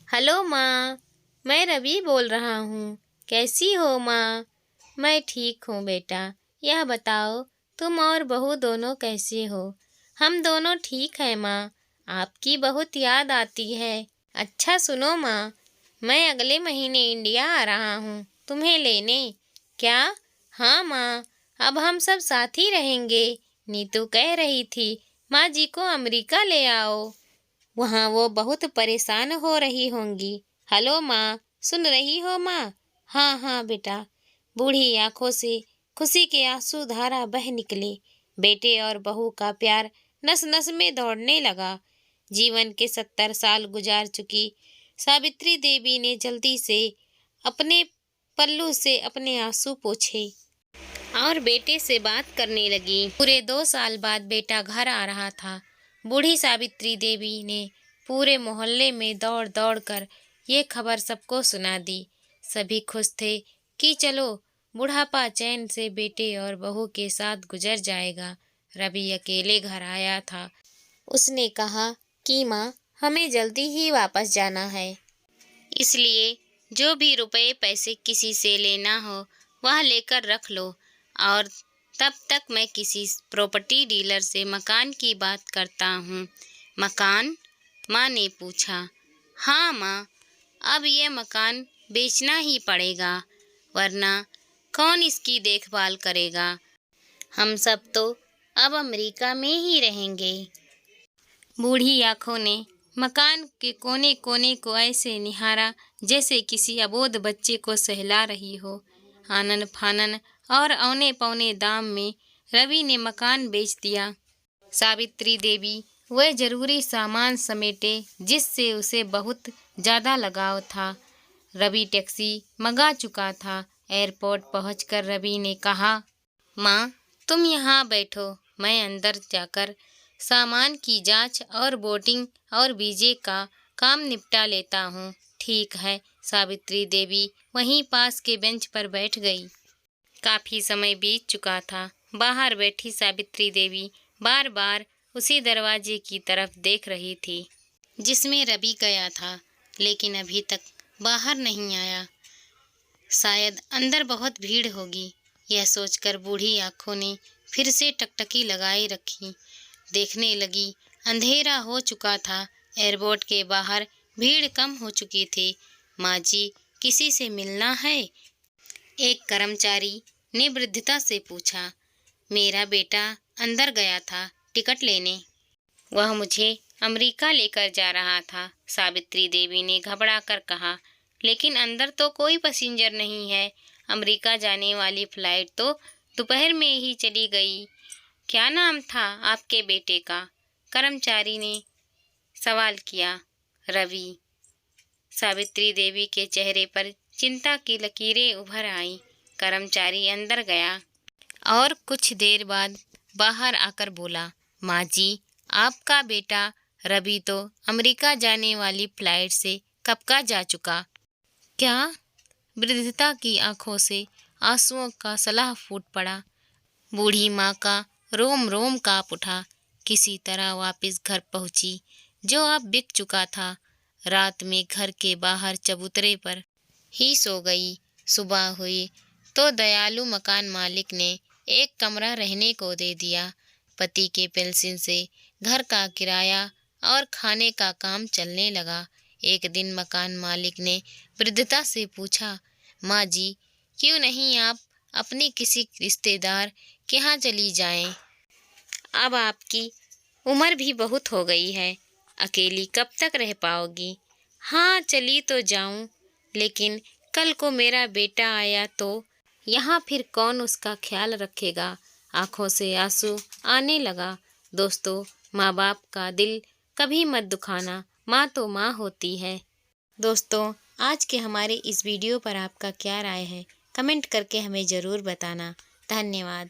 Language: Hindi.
हेलो माँ, मैं रवि बोल रहा हूँ। कैसी हो माँ? मैं ठीक हूँ बेटा। यह बताओ तुम और बहू दोनों कैसे हो? हम दोनों ठीक हैं माँ। आपकी बहुत याद आती है। अच्छा सुनो माँ, मैं अगले महीने इंडिया आ रहा हूँ तुम्हें लेने। क्या? हाँ माँ, अब हम सब साथ ही रहेंगे। नीतू कह रही थी माँ जी को अमेरिका ले आओ, वहाँ वो बहुत परेशान हो रही होंगी। हेलो माँ, सुन रही हो माँ? हाँ हाँ बेटा। बूढ़ी आंखों से खुशी के आंसू धारा बह निकले। बेटे और बहू का प्यार नस नस में दौड़ने लगा। जीवन के 70 साल गुजार चुकी सावित्री देवी ने जल्दी से अपने पल्लू से अपने आंसू पोंछे और बेटे से बात करने लगी। पूरे 2 साल बाद बेटा घर आ रहा था। बूढ़ी सावित्री देवी ने पूरे मोहल्ले में दौड़ दौड़ कर ये खबर सबको सुना दी। सभी खुश थे कि चलो बुढ़ापा चैन से बेटे और बहू के साथ गुजर जाएगा। रवि अकेले घर आया था। उसने कहा कि माँ, हमें जल्दी ही वापस जाना है, इसलिए जो भी रुपए पैसे किसी से लेना हो वह लेकर रख लो, और तब तक मैं किसी प्रॉपर्टी डीलर से मकान की बात करता हूँ। मकान? माँ ने पूछा। हाँ माँ, अब ये मकान बेचना ही पड़ेगा, वरना कौन इसकी देखभाल करेगा? हम सब तो अब अमेरिका में ही रहेंगे। बूढ़ी आंखों ने मकान के कोने कोने को ऐसे निहारा जैसे किसी अबोध बच्चे को सहला रही हो। आनन फानन और औने पौने दाम में रवि ने मकान बेच दिया। सावित्री देवी वह जरूरी सामान समेटे जिससे उसे बहुत ज़्यादा लगाव था। रवि टैक्सी मंगा चुका था। एयरपोर्ट पहुंचकर रवि ने कहा, माँ, तुम यहाँ बैठो, मैं अंदर जाकर सामान की जांच और बोर्डिंग और वीजे का काम निपटा लेता हूँ। ठीक है। सावित्री देवी वहीं पास के बेंच पर बैठ गई। काफ़ी समय बीत चुका था। बाहर बैठी सावित्री देवी बार बार उसी दरवाजे की तरफ देख रही थी जिसमें रवि गया था, लेकिन अभी तक बाहर नहीं आया। शायद अंदर बहुत भीड़ होगी। यह सोचकर बूढ़ी आंखों ने फिर से टकटकी लगाए रखी। देखने लगी, अंधेरा हो चुका था। एयरपोर्ट के बाहर भीड़ कम हो चुकी थी। माँ जी, किसी से मिलना है? एक कर्मचारी ने वृद्धता से पूछा। मेरा बेटा अंदर गया था टिकट लेने। वह मुझे अमेरिका लेकर जा रहा था, सावित्री देवी ने घबरा कर कहा। लेकिन अंदर तो कोई पैसेंजर नहीं है। अमेरिका जाने वाली फ्लाइट तो दोपहर में ही चली गई। क्या नाम था आपके बेटे का? कर्मचारी ने सवाल किया। रवि। सावित्री देवी के चेहरे पर चिंता की लकीरें उभर आईं। कर्मचारी अंदर गया और कुछ देर बाद बाहर आकर बोला, माँ जी, आपका बेटा रवि तो अमेरिका जाने वाली फ्लाइट से कब का जा चुका। क्या? वृद्धता की आंखों से आंसुओं का सलाह फूट पड़ा। बूढ़ी माँ का रोम रोम काँप उठा। किसी तरह वापस घर पहुंची, जो अब बिक चुका था। रात में घर के बाहर चबूतरे पर ही सो गई। सुबह हुई तो दयालु मकान मालिक ने एक कमरा रहने को दे दिया। पति के पेंशन से घर का किराया और खाने का काम चलने लगा। एक दिन मकान मालिक ने वृद्धता से पूछा, माँ जी, क्यों नहीं आप अपने किसी रिश्तेदार के यहाँ चली जाएं? अब आपकी उम्र भी बहुत हो गई है, अकेली कब तक रह पाओगी? हाँ, चली तो जाऊं, लेकिन कल को मेरा बेटा आया तो यहाँ फिर कौन उसका ख्याल रखेगा? आंखों से आंसू आने लगा। दोस्तों, माँ बाप का दिल कभी मत दुखाना, माँ तो माँ होती है। दोस्तों, आज के हमारे इस वीडियो पर आपका क्या राय है? कमेंट करके हमें ज़रूर बताना। धन्यवाद।